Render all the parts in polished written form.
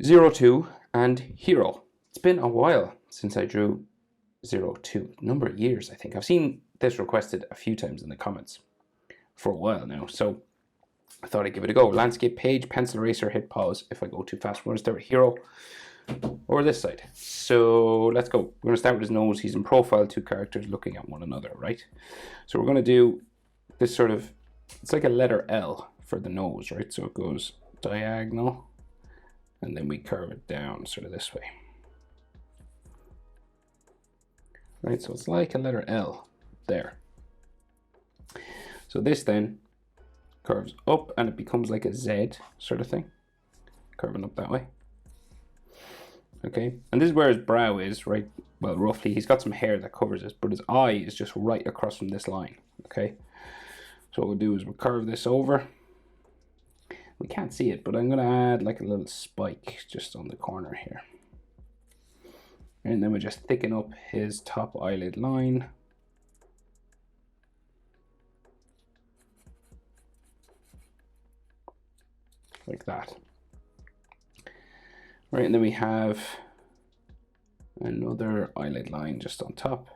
02 and Hiro. It's been a while since I drew 02, number of years I think. I've seen this requested a few times in the comments for a while now, so I thought I'd give it a go. Landscape page, pencil eraser, hit pause if I go too fast. We're going to start with Hiro or this side. So let's go. We're going to start with his nose. He's in profile, two characters looking at one another, right? So we're going to do this sort of, it's like a letter L for the nose, right? So it goes diagonal and then we curve it down sort of this way. Right, so it's like a letter L there. So this then curves up and it becomes like a Z sort of thing, curving up that way. Okay, and this is where his brow is, right? Well, roughly, he's got some hair that covers this, but his eye is just right across from this line, okay? So what we'll do is we'll curve this over. We can't see it, but I'm gonna add like a little spike just on the corner here. And then we just thicken up his top eyelid line. Like that. Right, and then we have another eyelid line just on top.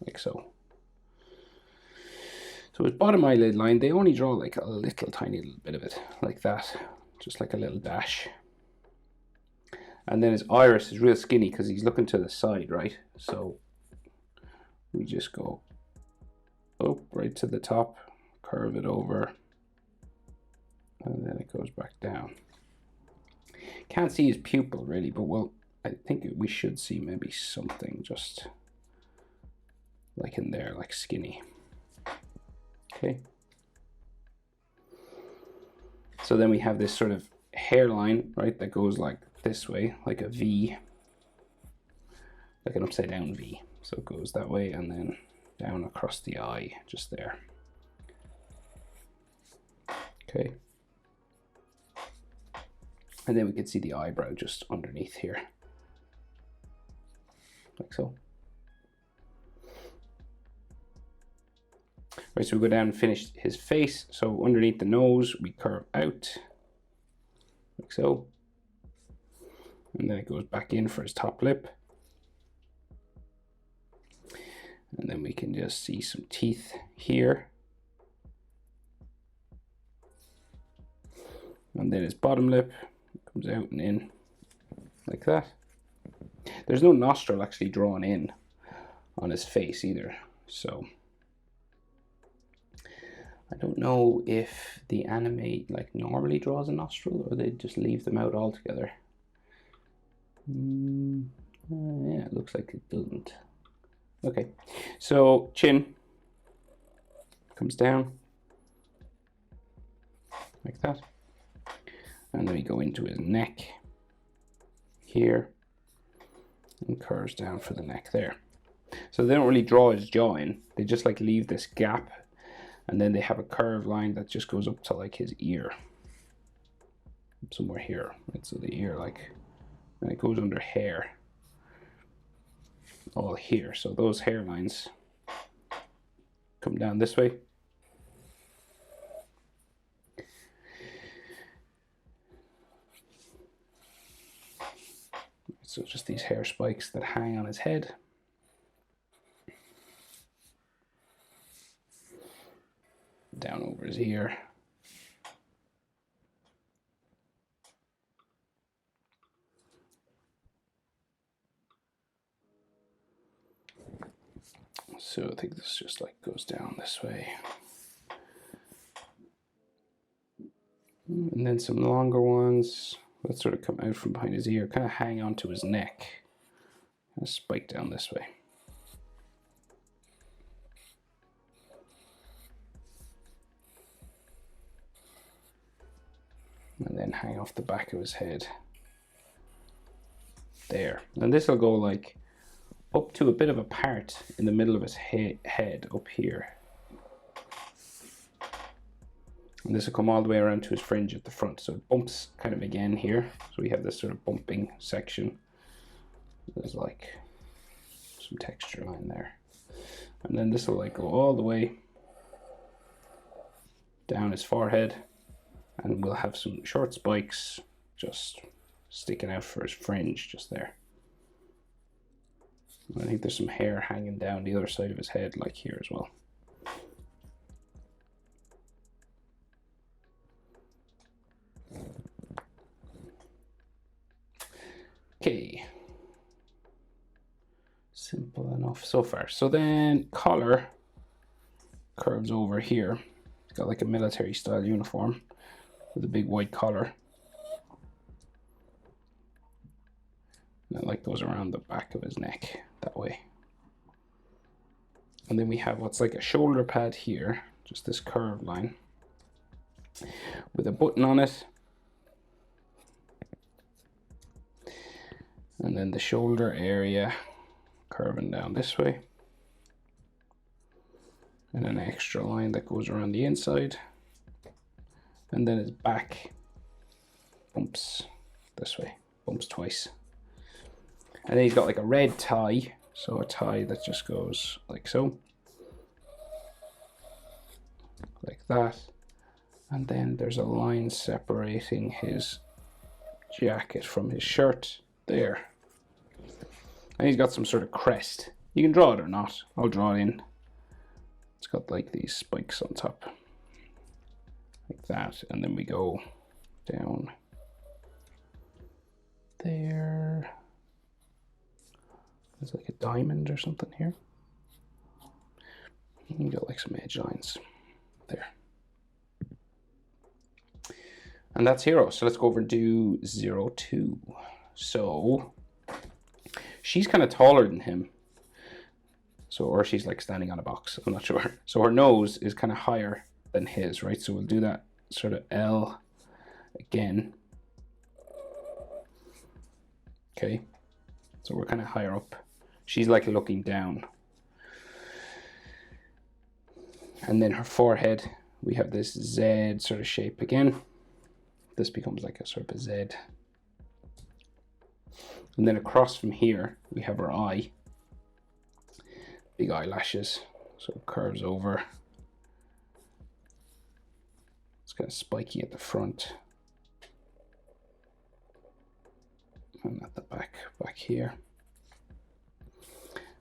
Like so. So his bottom eyelid line, they only draw like a little tiny little bit of it, like that. Just like a little dash. And then his iris is real skinny because he's looking to the side, right? So we just go up right to the top, curve it over, and then it goes back down. Can't see his pupil really, but well, I think we should see maybe something just like in there, like skinny. Okay. So then we have this sort of hairline, right, that goes like this way, like a V, like an upside down V. So it goes that way and then down across the eye, just there. Okay. And then we can see the eyebrow just underneath here, like so. Right, so we go down and finish his face. So underneath the nose, we curve out, like so. And then it goes back in for his top lip. And then we can just see some teeth here. And then his bottom lip comes out and in, like that. There's no nostril actually drawn in on his face either, so I don't know if the anime like normally draws a nostril or they just leave them out altogether. Yeah, it looks like it doesn't. Okay, so chin comes down like that, and then we go into his neck here and curves down for the neck there. So they don't really draw his jaw in, they just like leave this gap, and then they have a curved line that just goes up to like his ear, somewhere here, right? So the ear, like, and it goes under hair, all here. So those hairlines come down this way. So just these hair spikes that hang on his head. Down over his ear. So I think this just like goes down this way. And then some longer ones that sort of come out from behind his ear, kind of hang onto his neck. And spike down this way. And then hang off the back of his head. There. And this will go like up to a bit of a part in the middle of his head up here. And this will come all the way around to his fringe at the front. So it bumps kind of again here. So we have this sort of bumping section. There's like some texture line there. And then this will like go all the way down his forehead. And we'll have some short spikes just sticking out for his fringe just there. I think there's some hair hanging down the other side of his head, like here as well. Okay. Simple enough so far. So then collar curves over here. It's got like a military style uniform with a big white collar. And it like goes around the back of his neck that way. And then we have what's like a shoulder pad here, just this curved line with a button on it. And then the shoulder area curving down this way. And an extra line that goes around the inside. And then his back bumps this way, bumps twice. And then he's got like a red tie, so a tie that just goes like so. Like that. And then there's a line separating his jacket from his shirt there. And he's got some sort of crest. You can draw it or not. I'll draw it in. It's got like these spikes on top. Like that. And then we go down there. There's like a diamond or something here. You got like some edge lines there. And that's Hiro. So let's go over and do 02. So she's kind of taller than him. So, or she's like standing on a box. I'm not sure. So her nose is kind of higher than his, right? So we'll do that sort of L again. Okay. So we're kind of higher up. She's like looking down. And then her forehead, we have this Z sort of shape again. This becomes like a sort of a Z. And then across from here, we have her eye. Big eyelashes, so it curves over. It's kind of spiky at the front. And at the back here.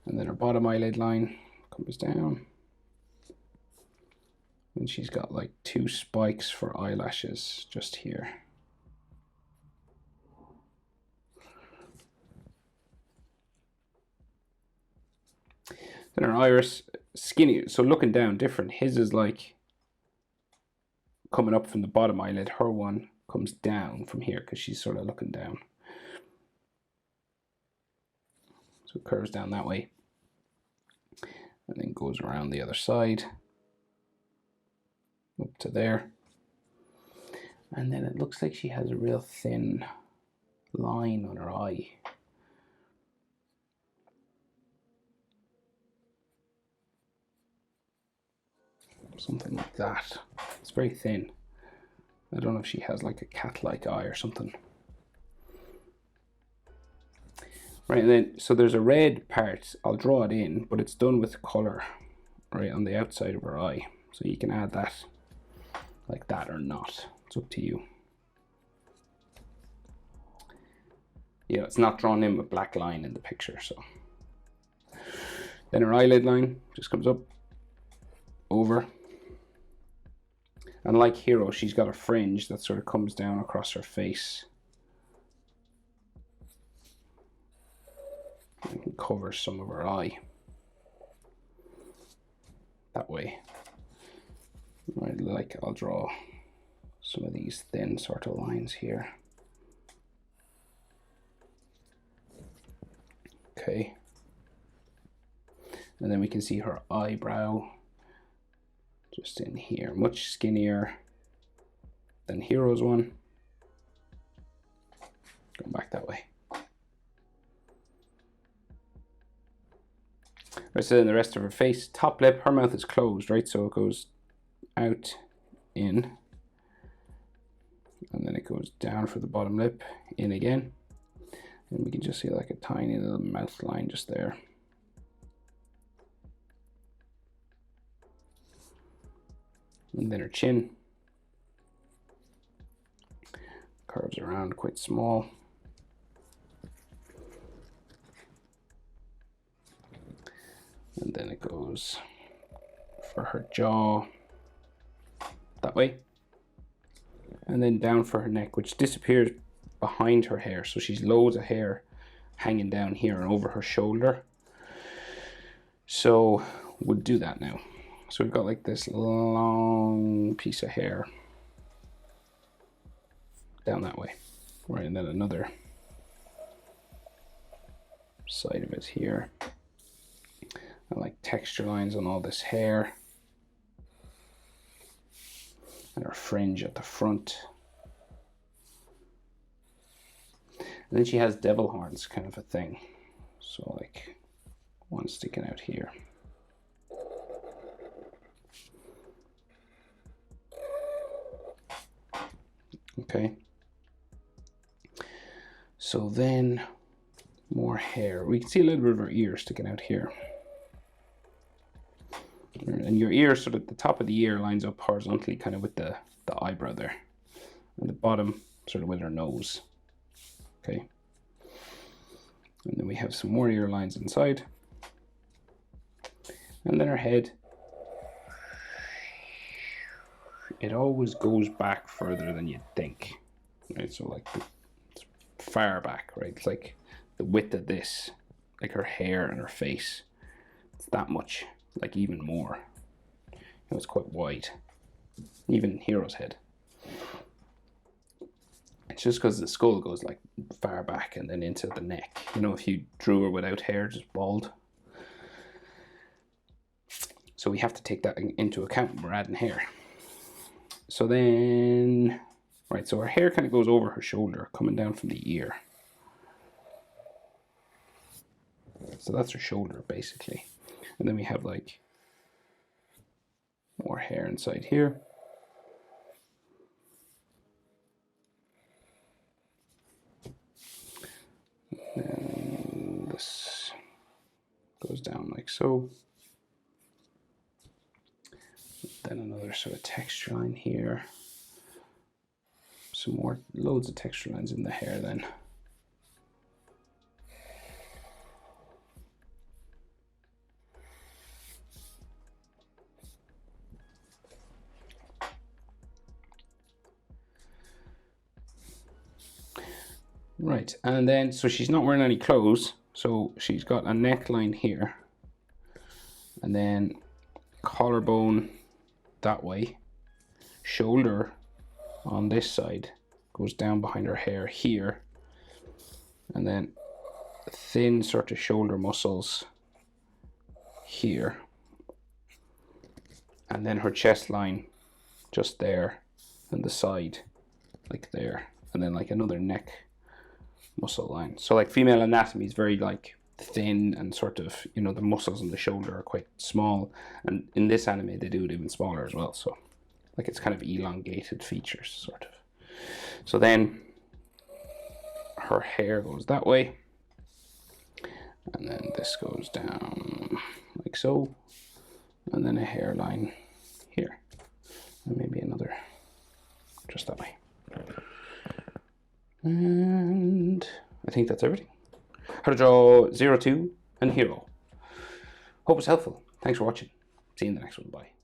And then her bottom eyelid line comes down. And she's got like 2 spikes for eyelashes just here. Then her iris, skinny, so looking down different. His is like coming up from the bottom eyelid. Her one comes down from here because she's sort of looking down. So it curves down that way. And then goes around the other side. Up to there. And then it looks like she has a real thin line on her eye. Something like that. It's very thin. I don't know if she has like a cat-like eye or something. Right, and then, so there's a red part. I'll draw it in, but it's done with color, right, on the outside of her eye. So you can add that like that or not. It's up to you. Yeah, it's not drawn in with black line in the picture, so. Then her eyelid line just comes up, over. And like Hiro, she's got a fringe that sort of comes down across her face. And covers some of her eye. That way. Right, like I'll draw some of these thin sort of lines here. Okay. And then we can see her eyebrow just in here, much skinnier than Hiro's one. Going back that way. Right, so then the rest of her face, top lip, her mouth is closed, right? So it goes out, in, and then it goes down for the bottom lip, in again. And we can just see like a tiny little mouth line just there. And then her chin curves around quite small. And then it goes for her jaw that way. And then down for her neck, which disappears behind her hair. So she's loads of hair hanging down here and over her shoulder. So we'll do that now. So we've got like this long piece of hair down that way. Right, and then another side of it here. I like texture lines on all this hair. And her fringe at the front. And then she has devil horns kind of a thing. So like one sticking out here. Okay. So then more hair. We can see a little bit of her ear sticking out here. And your ear, sort of the top of the ear lines up horizontally kind of with the eyebrow there. And the bottom sort of with her nose. Okay. And then we have some more ear lines inside. And then her head. It always goes back further than you'd think. Right, so like it's far back, right? It's like the width of this, like her hair and her face. It's that much, like even more. You know, it's quite wide. Even Hiro's head. It's just because the skull goes like far back and then into the neck. You know, if you drew her without hair, just bald. So we have to take that into account when we're adding hair. So then, right, so her hair kind of goes over her shoulder, coming down from the ear. So that's her shoulder, basically. And then we have like more hair inside here. And this goes down like so. Then another sort of texture line here. Some more, loads of texture lines in the hair then. Right, and then, so she's not wearing any clothes, so she's got a neckline here. And then collarbone that way, shoulder on this side goes down behind her hair here, and then thin sort of shoulder muscles here, and then her chest line just there, and the side like there, and then like another neck muscle line. So like female anatomy is very like thin and sort of, you know, the muscles in the shoulder are quite small, and in this anime they do it even smaller as well. So like it's kind of elongated features sort of. So then her hair goes that way, and then this goes down like so, and then a hairline here, and maybe another just that way. And I think that's everything. How to draw 02 and Hiro. Hope it's helpful. Thanks for watching. See you in the next one. Bye.